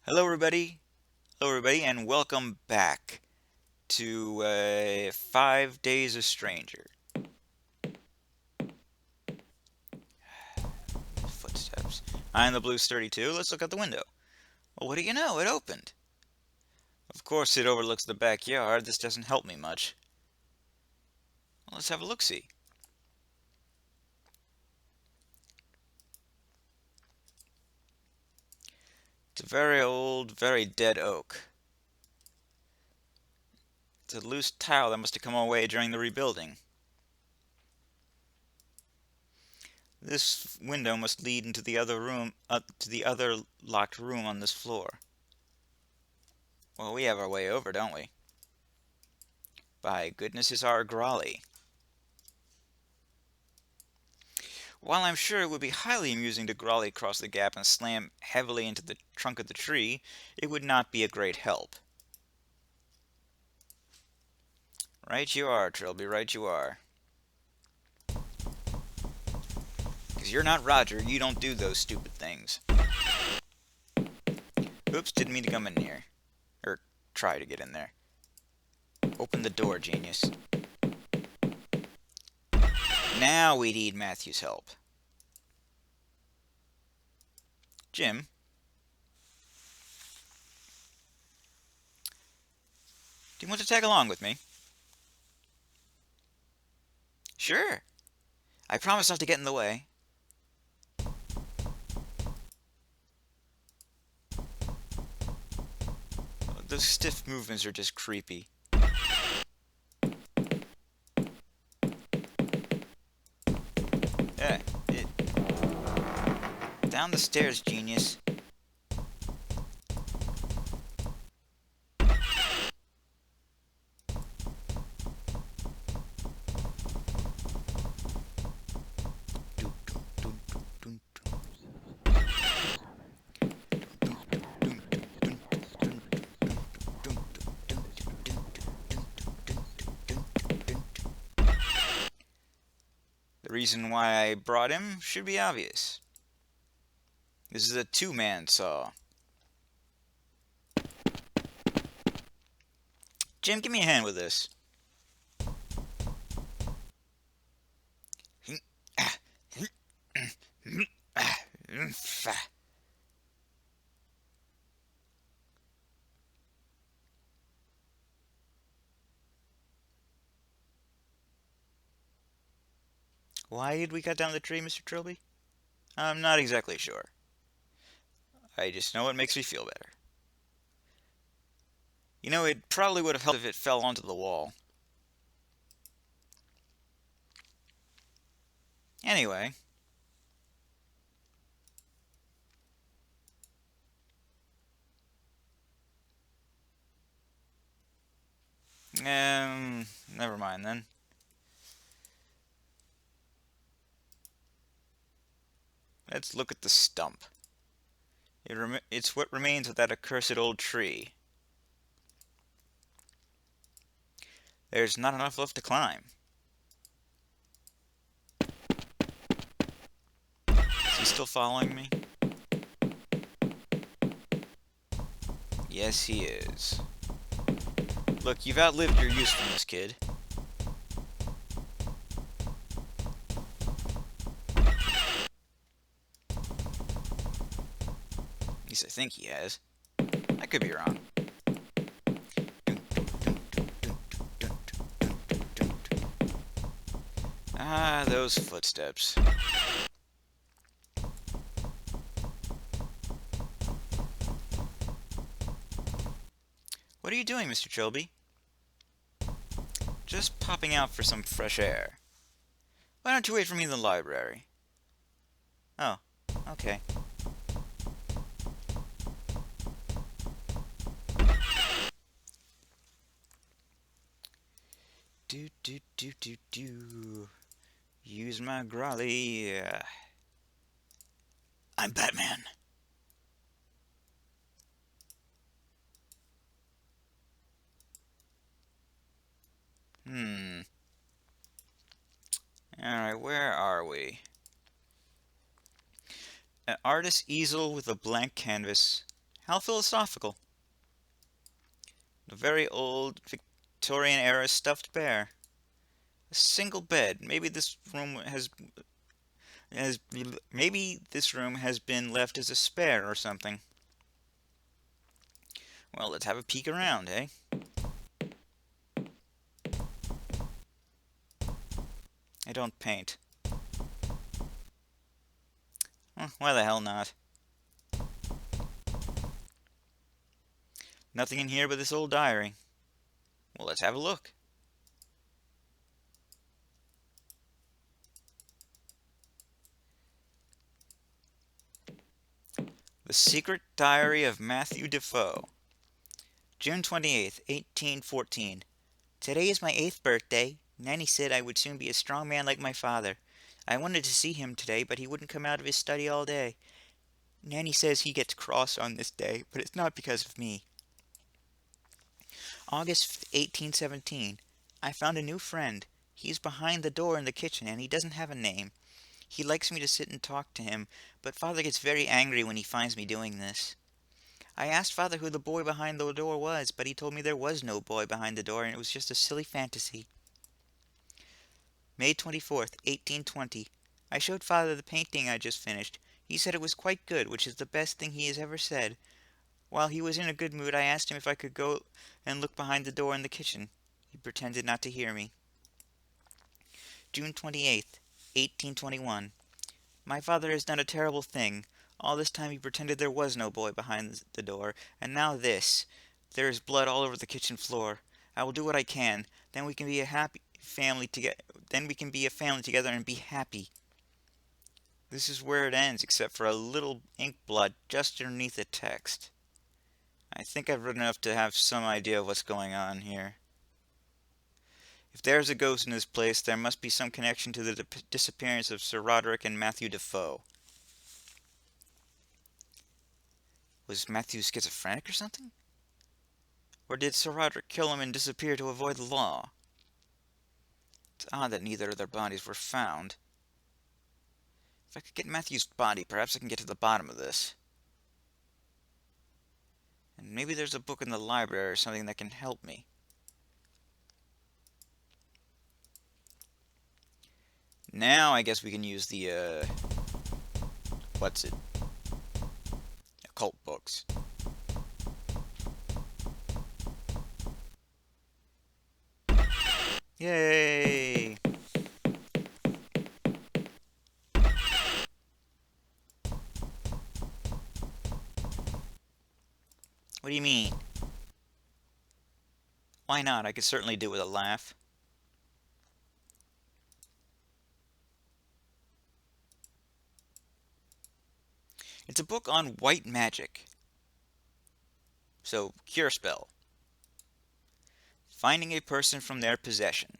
Hello, everybody. Hello, everybody, and welcome back to 5 Days a Stranger. Footsteps. I'm the Blues 32. Let's look out the window. Well, what do you know? It opened. Of course, it overlooks the backyard. This doesn't help me much. Well, let's have a look-see. It's a very old, very dead oak. It's a loose tile that must have come away during the rebuilding. This window must lead into the other room, to the other locked room on this floor. Well, we have our way over, don't we? By goodness, it's our Grolly. While I'm sure it would be highly amusing to grolly across the gap and slam heavily into the trunk of the tree, it would not be a great help. Right you are, Trilby, right you are. Because you're not Roger, you don't do those stupid things. Oops, didn't mean to come in here. Or try to get in there. Open the door, genius. Now we need Matthew's help. Jim? Do you want to tag along with me? Sure. I promise not to get in the way. Those stiff movements are just creepy. Yeah, down the stairs, genius. The reason why I brought him should be obvious. This is a two-man saw. Jim, give me a hand with this. Why did we cut down the tree, Mr. Trilby? I'm not exactly sure. I just know it makes me feel better. You know, it probably would have helped if it fell onto the wall. Anyway. Never mind then. Let's look at the stump. It's what remains of that accursed old tree. There's not enough left to climb. Is he still following me? Yes, he is. Look, you've outlived your usefulness, kid. At least I think he has. I could be wrong. Ah, those footsteps. What are you doing, Mr. Trilby? Just popping out for some fresh air. Why don't you wait for me in the library? Oh, okay. Do. Use my grolly. I'm Batman. Alright, where are we? An artist's easel with a blank canvas How philosophical. A very old Victorian era stuffed bear. A single bed. Has maybe this room has been left as a spare or something. Well, let's have a peek around, eh? I don't paint. Why the hell not? Nothing in here but this old diary. Well, let's have a look. The Secret Diary of Matthew Defoe. June 28th, 1814. Today is my 8th birthday. Nanny said I would soon be a strong man like my father. I wanted to see him today, but he wouldn't come out of his study all day. Nanny says he gets cross on this day, but it's not because of me. August 1817. I found a new friend. He's behind the door in the kitchen, and he doesn't have a name. He likes me to sit and talk to him, but Father gets very angry when he finds me doing this. I asked Father who the boy behind the door was, but he told me there was no boy behind the door and it was just a silly fantasy. May 24th, 1820. I showed Father the painting I just finished. He said it was quite good, which is the best thing he has ever said. While he was in a good mood, I asked him if I could go and look behind the door in the kitchen. He pretended not to hear me. June 28th, 1821. My father has done a terrible thing. All this time he pretended there was no boy behind the door, and now this. There is blood all over the kitchen floor. I will do what I can. Then we can be a happy family together. Then we can be a family together and be happy. This is where it ends, except for a little ink blot just underneath the text. I think I've read enough to have some idea of what's going on here. If there's a ghost in this place, there must be some connection to the disappearance of Sir Roderick and Matthew Defoe. Was Matthew schizophrenic or something? Or did Sir Roderick kill him and disappear to avoid the law? It's odd that neither of their bodies were found. If I could get Matthew's body, perhaps I can get to the bottom of this. And maybe there's a book in the library or something that can help me. Now I guess we can use the, occult books. Yay! What do you mean? Why not? I could certainly do it with a laugh. It's a book on white magic. So, cure spell. Finding a person from their possession.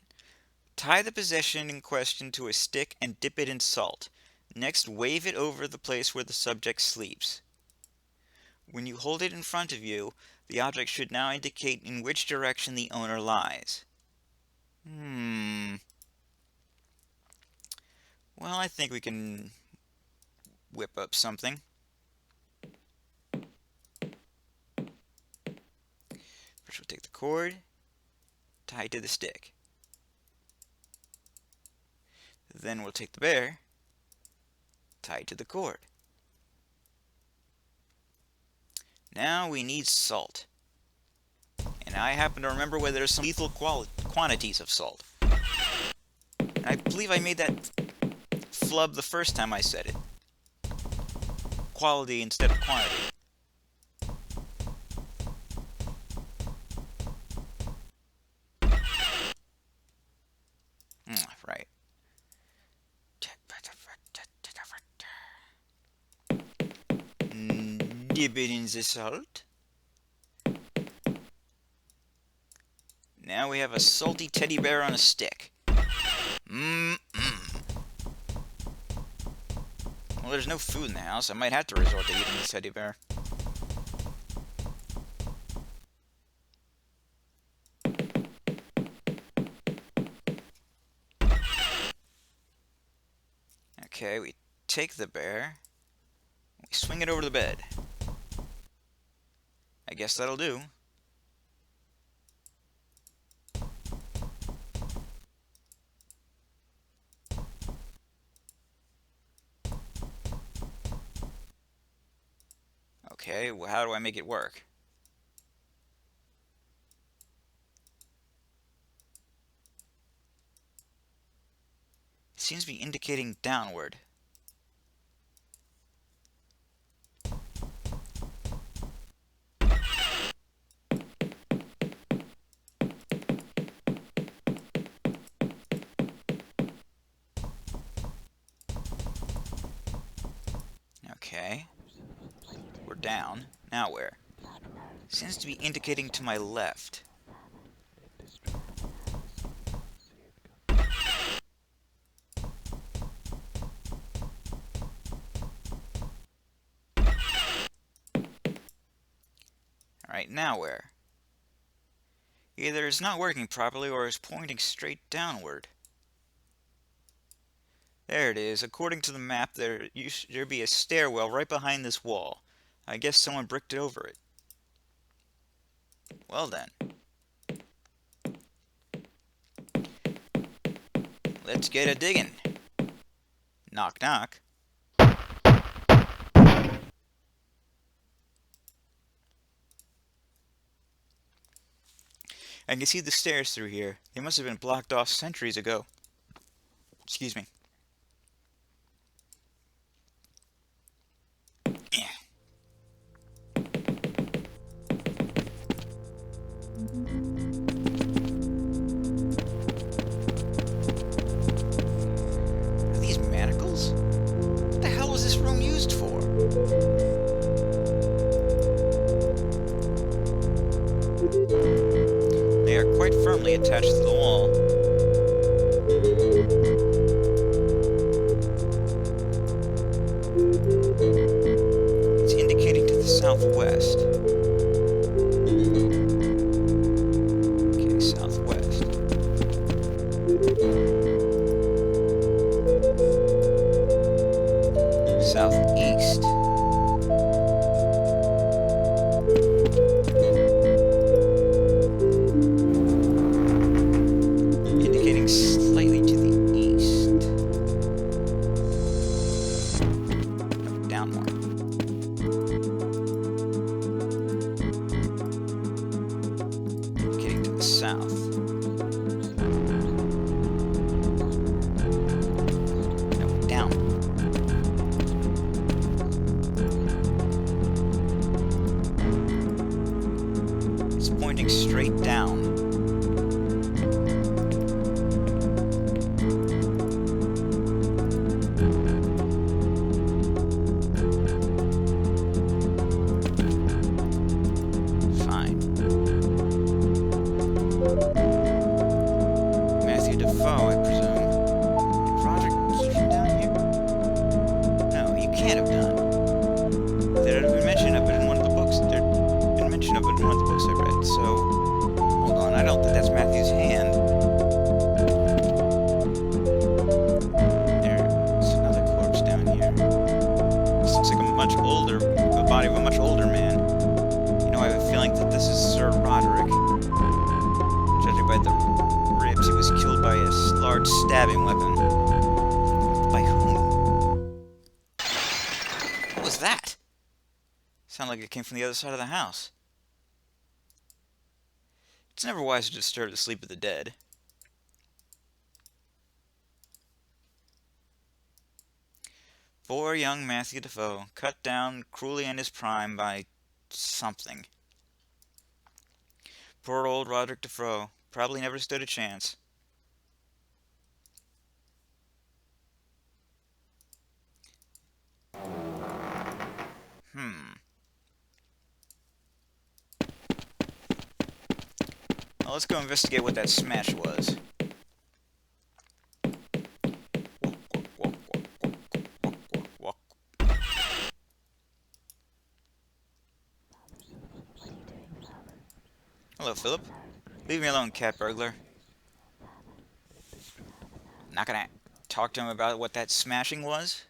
Tie the possession in question to a stick and dip it in salt. Next, wave it over the place where the subject sleeps. When you hold it in front of you, the object should now indicate in which direction the owner lies. Well, I think we can whip up something. First we'll take the cord, tie it to the stick. Then we'll take the bear, tie it to the cord. Now we need salt. And I happen to remember where there's some lethal quantities of salt. I believe I made that flub the first time I said it. Quality instead of quantity. Right. Dip it in the salt. Now we have a salty teddy bear on a stick. Well, there's no food in the house. I might have to resort to eating this teddy bear. Okay, we take the bear. We swing it over the bed. guess that'll do. Okay, well, how do I make it work? It seems to be indicating downward. Okay. We're down. Now where? Seems to be indicating to my left. Alright, now where? Either it's not working properly or it's pointing straight downward. There it is. According to the map, there'd be a stairwell right behind this wall. I guess someone bricked it over it. Well then. Let's get a diggin'. Knock knock. I can see the stairs through here. They must have been blocked off centuries ago. Excuse me. Are these manacles? What the hell was this room used for? They are quite firmly attached to the wall. It's indicating to the southwest. Okay, southwest. Southeast. Indicating slightly to the east. No, down more. Indicating to the south. No, down. It's pointing straight down. Fine. Matthew Defoe, I presume. Did Roderick keep him down here? No, you can't have done. There had been mention of it in one of the books. There'd been mention of it in one of the books I read. So, hold on. I don't think that's Matthew's hand. There's another corpse down here. This looks like the body of a much older man. You know, I have a feeling that this is Sir Roderick. Judging by the ribs, he was killed by a large stabbing weapon. By whom? What was that? Sounded like it came from the other side of the house. It's never wise to disturb the sleep of the dead. Poor young Matthew Defoe, cut down cruelly in his prime by something. Poor old Roderick Defoe probably never stood a chance. Well, let's go investigate what that smash was. Hello, Philip. Leave me alone, cat burglar. Not gonna talk to him about what that smashing was.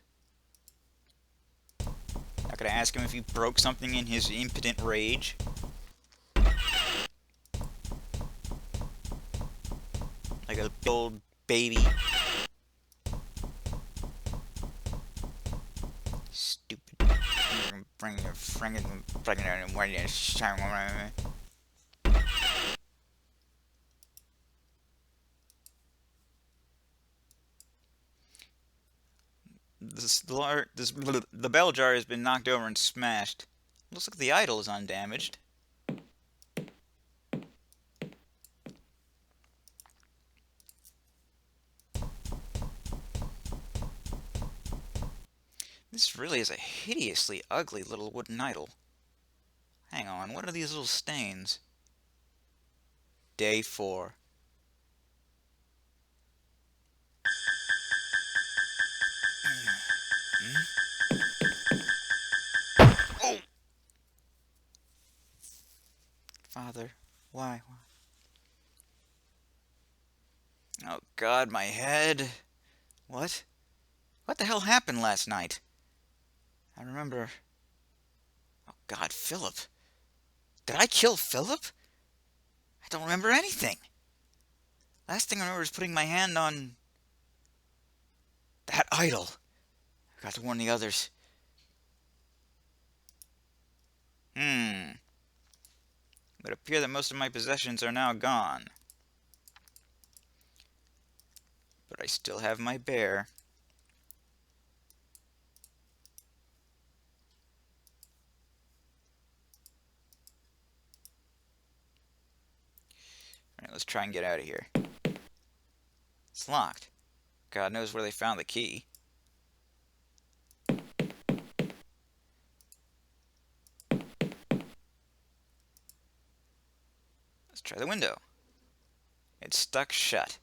Not gonna ask him if he broke something in his impotent rage. like a big old baby. Stupid. Bring your friggin' pregnant when you the bell jar has been knocked over and smashed. Looks like the idol is undamaged. This really is a hideously ugly little wooden idol. Hang on, what are these little stains? Day 4. Oh! Father, why? Oh God, my head. What? What the hell happened last night? I remember... Oh God, Philip. Did I kill Philip? I don't remember anything. Last thing I remember is putting my hand on... that idol. I got to warn the others. It would appear that most of my possessions are now gone. But I still have my bear. Alright, let's try and get out of here. It's locked. God knows where they found the key. Let's try the window. It's stuck shut.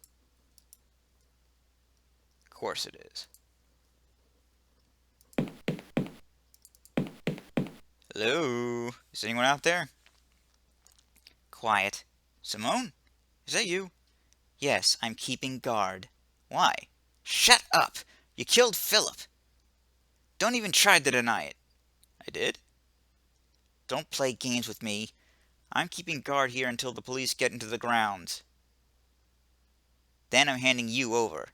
Of course it is. Hello? Is anyone out there? Quiet. Simone? Is that you? Yes, I'm keeping guard. Why? Shut up! You killed Philip! Don't even try to deny it. I did? Don't play games with me. I'm keeping guard here until the police get into the grounds. Then I'm handing you over.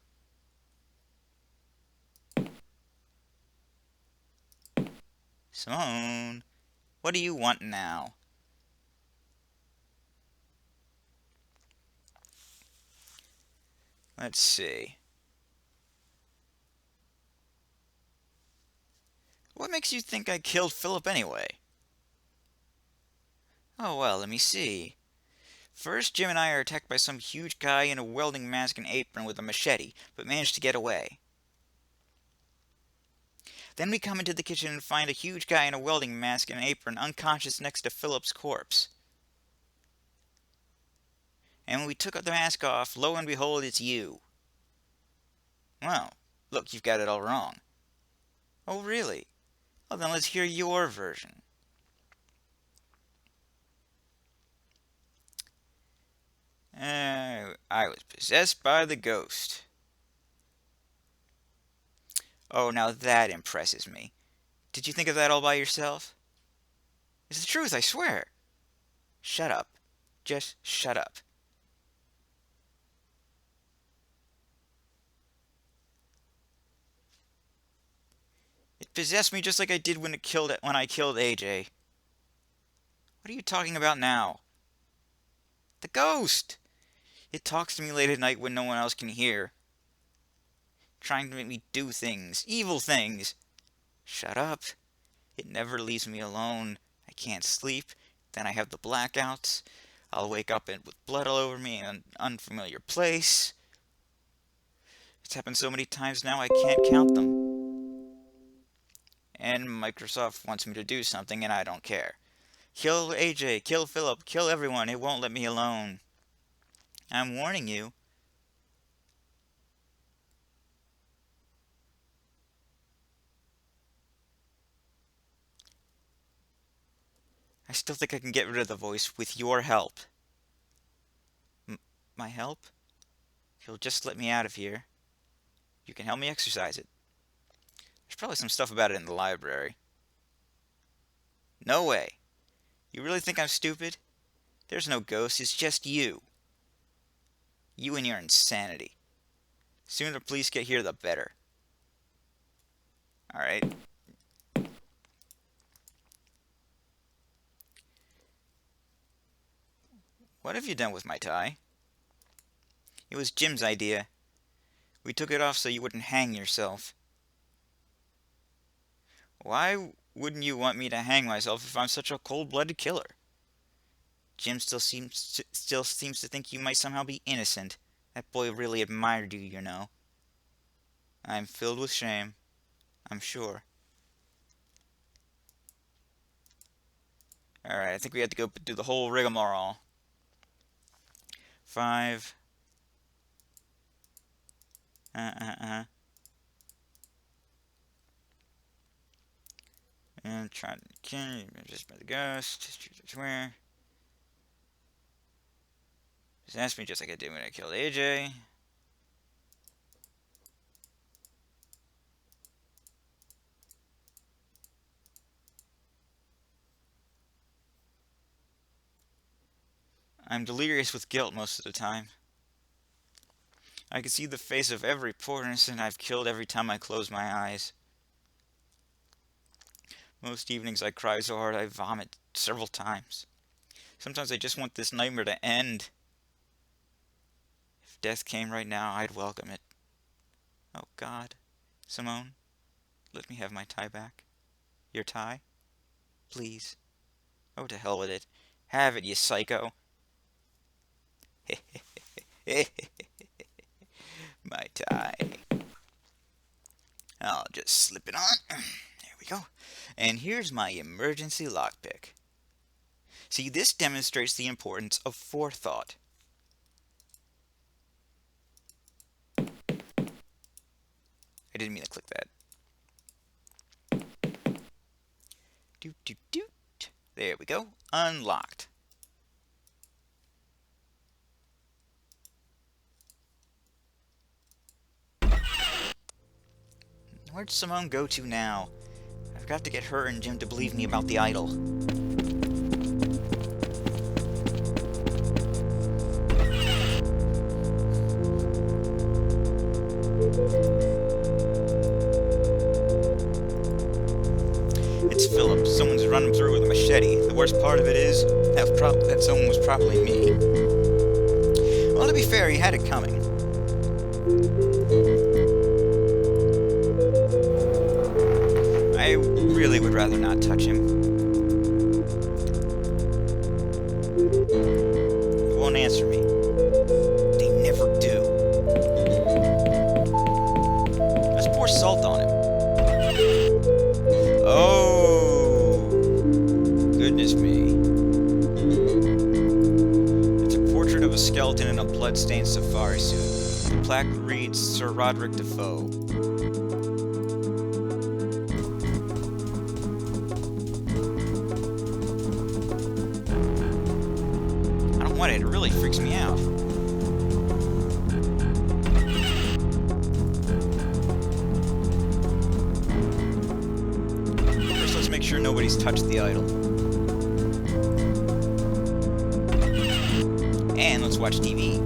Simone, what do you want now? Let's see. What makes you think I killed Philip anyway? Oh well, let me see. First, Jim and I are attacked by some huge guy in a welding mask and apron with a machete, but manage to get away. Then we come into the kitchen and find a huge guy in a welding mask and apron unconscious next to Philip's corpse. And when we took the mask off, lo and behold, it's you. Well, look, you've got it all wrong. Oh, really? Well, then let's hear your version. I was possessed by the ghost. Oh, now that impresses me. Did you think of that all by yourself? It's the truth, I swear. Shut up. Just shut up. It possessed me just like I did when I killed AJ. What are you talking about now? The ghost! It talks to me late at night when no one else can hear. Trying to make me do things. Evil things. Shut up. It never leaves me alone. I can't sleep. Then I have the blackouts. I'll wake up with blood all over me in an unfamiliar place. It's happened so many times now I can't count them. And Microsoft wants me to do something and I don't care. Kill AJ, kill Philip, kill everyone. It won't let me alone. I'm warning you. I still think I can get rid of the voice with your help. My help? If you'll just let me out of here, you can help me exercise it. There's probably some stuff about it in the library. No way. You really think I'm stupid? There's no ghost, it's just you. You and your insanity. The sooner the police get here, the better. Alright. What have you done with my tie? It was Jim's idea. We took it off so you wouldn't hang yourself. Why wouldn't you want me to hang myself if I'm such a cold-blooded killer? Jim still seems to think you might somehow be innocent. That boy really admired you, you know. I'm filled with shame, I'm sure. Alright, I think we have to go do the whole rigmarole. 5. And try to kill you, just by the ghost. Where? Just ask me just like I did when I killed AJ. I'm delirious with guilt most of the time. I can see the face of every poor innocent I've killed every time I close my eyes. Most evenings I cry so hard I vomit several times. Sometimes I just want this nightmare to end. If death came right now, I'd welcome it. Oh God, Simone, let me have my tie back. Your tie? Please. Oh, to hell with it. Have it, you psycho. My tie. I'll just slip it on. There we go. And here's my emergency lockpick. See, this demonstrates the importance of forethought. I didn't mean to click that. Doot, doot, doot. There we go. Unlocked. Where'd Simone go to now? I've got to get her and Jim to believe me about the idol. It's Philip. Someone's run him through with a machete. The worst part of it is that someone was probably me. Well, to be fair, he had it coming. I really would rather not touch him. He won't answer me. They never do. Let's pour salt on him. Oh, goodness me. It's a portrait of a skeleton in a blood-stained safari suit. The plaque reads Sir Roderick Defoe. It really freaks me out. First, let's make sure nobody's touched the idol. And let's watch TV.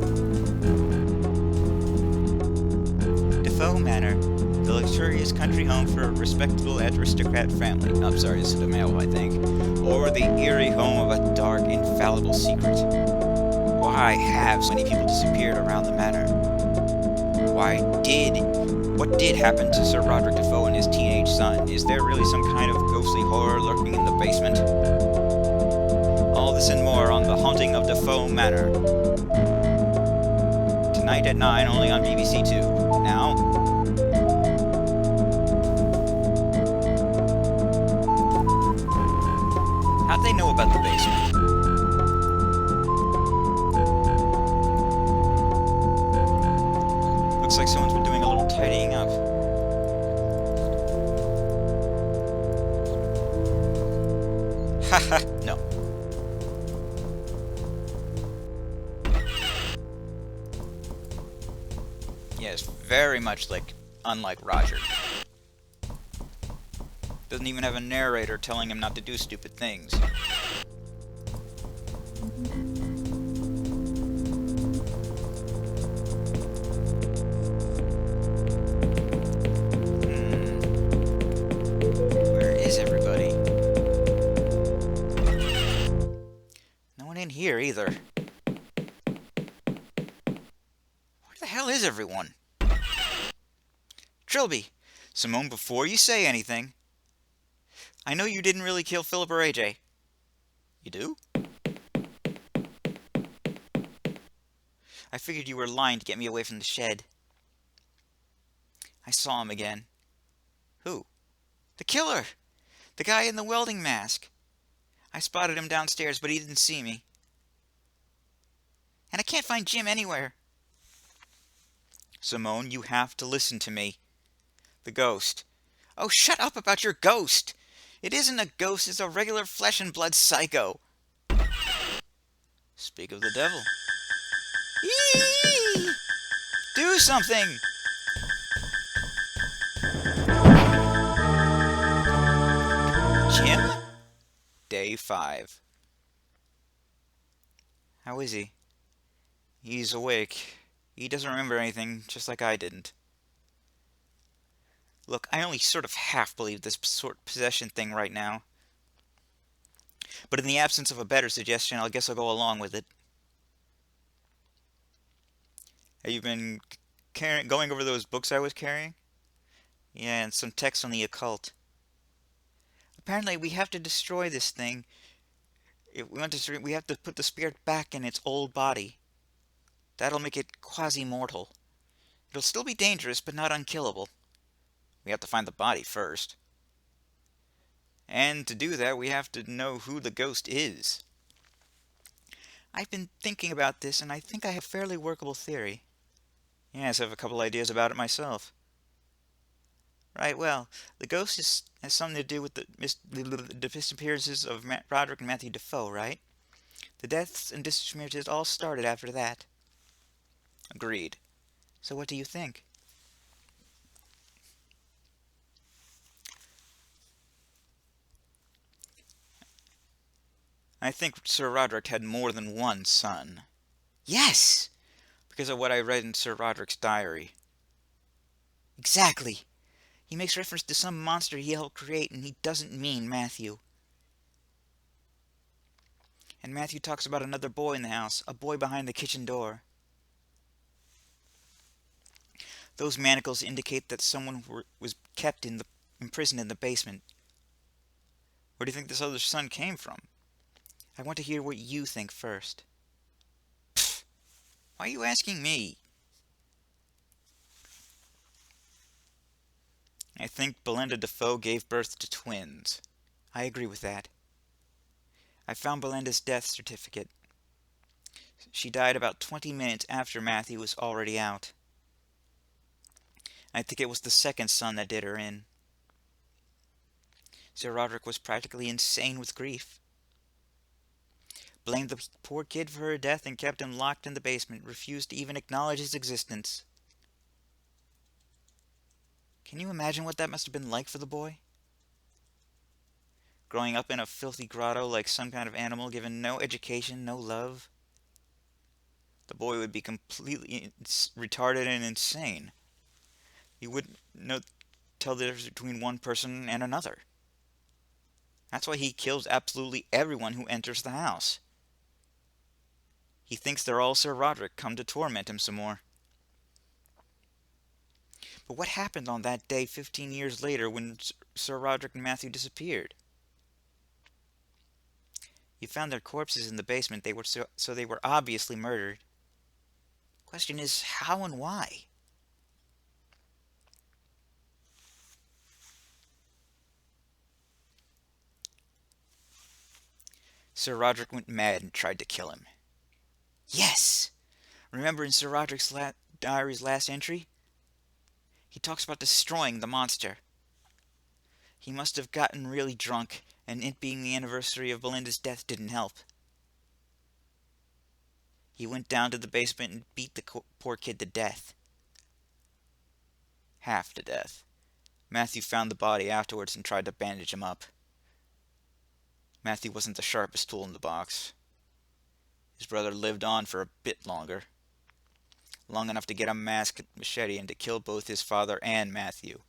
Defoe Manor, the luxurious country home for a respectable aristocrat family. Oh, I'm sorry, this is a male, I think. Or the eerie home of a dark, infallible secret. Why have so many people disappeared around the manor? What did happen to Sir Roderick Defoe and his teenage son? Is there really some kind of ghostly horror lurking in the basement? All this and more on The Haunting of Defoe Manor. Tonight at 9, only on BBC Two. Now... how'd they know about the basement? Looks like someone's been doing a little tidying up. Haha, no. Yes, very much unlike Roger. Doesn't even have a narrator telling him not to do stupid things. in here either. Where the hell is everyone? Trilby! Simone, before you say anything, I know you didn't really kill Philip or AJ. You do? I figured you were lying to get me away from the shed. I saw him again. Who? The killer! The guy in the welding mask. I spotted him downstairs, but he didn't see me. And I can't find Jim anywhere. Simone, you have to listen to me. The ghost. Oh, shut up about your ghost! It isn't a ghost, it's a regular flesh and blood psycho. Speak of the devil. Eee! Do something! Jim? Day 5. How is he? He's awake. He doesn't remember anything, just like I didn't. Look, I only sort of half believe this sort of possession thing right now. But in the absence of a better suggestion, I guess I'll go along with it. Have you been going over those books I was carrying? Yeah, and some text on the occult. Apparently, we have to destroy this thing. If we want to, we have to put the spirit back in its old body. That'll make it quasi-mortal. It'll still be dangerous, but not unkillable. We have to find the body first. And to do that, we have to know who the ghost is. I've been thinking about this, and I think I have a fairly workable theory. Yes, I have a couple ideas about it myself. Right, well, the ghost has something to do with the disappearances of Roderick and Matthew Defoe, right? The deaths and disappearances all started after that. Agreed. So what do you think? I think Sir Roderick had more than one son. Yes! Because of what I read in Sir Roderick's diary. Exactly. He makes reference to some monster he helped create, and he doesn't mean Matthew. And Matthew talks about another boy in the house, a boy behind the kitchen door. Those manacles indicate that someone was kept imprisoned in the basement. Where do you think this other son came from? I want to hear what you think first. Pfft, why are you asking me? I think Belinda Defoe gave birth to twins. I agree with that. I found Belinda's death certificate. She died about 20 minutes after Matthew was already out. I think it was the second son that did her in. Sir Roderick was practically insane with grief. Blamed the poor kid for her death and kept him locked in the basement, refused to even acknowledge his existence. Can you imagine what that must have been like for the boy? Growing up in a filthy grotto like some kind of animal, given no education, no love. The boy would be completely retarded and insane. He wouldn't tell the difference between one person and another. That's why he kills absolutely everyone who enters the house. He thinks they're all Sir Roderick come to torment him some more. But what happened on that day 15 years later when Sir Roderick and Matthew disappeared? You found their corpses in the basement. So they were obviously murdered. Question is, how and why? Sir Roderick went mad and tried to kill him. Yes! Remember in Sir Roderick's diary's last entry? He talks about destroying the monster. He must have gotten really drunk, and it being the anniversary of Belinda's death didn't help. He went down to the basement and beat the poor kid to death. Half to death. Matthew found the body afterwards and tried to bandage him up. Matthew wasn't the sharpest tool in the box. His brother lived on for a bit longer. Long enough to get a mask machete and to kill both his father and Matthew.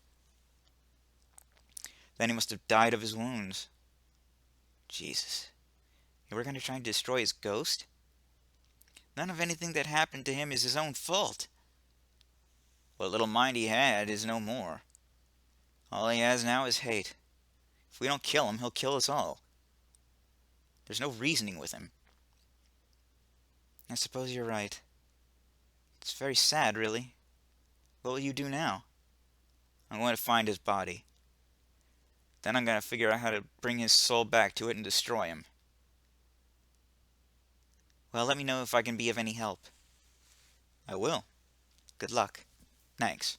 Then he must have died of his wounds. Jesus. You were going to try and destroy his ghost? None of anything that happened to him is his own fault. What little mind he had is no more. All he has now is hate. If we don't kill him, he'll kill us all. There's no reasoning with him. I suppose you're right. It's very sad, really. What will you do now? I'm going to find his body. Then I'm going to figure out how to bring his soul back to it and destroy him. Well, let me know if I can be of any help. I will. Good luck. Thanks.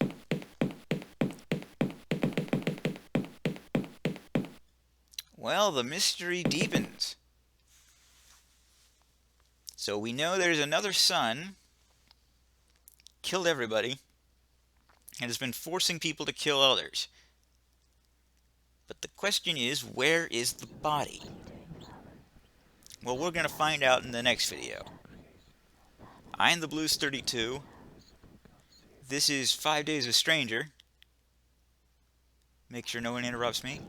Well, the mystery deepens. So we know there's another son, killed everybody, and has been forcing people to kill others. But the question is, where is the body? Well, we're going to find out in the next video. I'm the Blues 32. This is 5 Days a Stranger. Make sure no one interrupts me.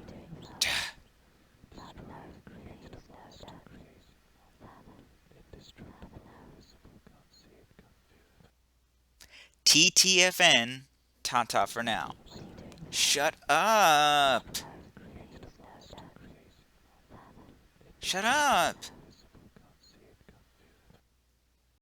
TTFN, ta-ta for now. Shut up! Shut up!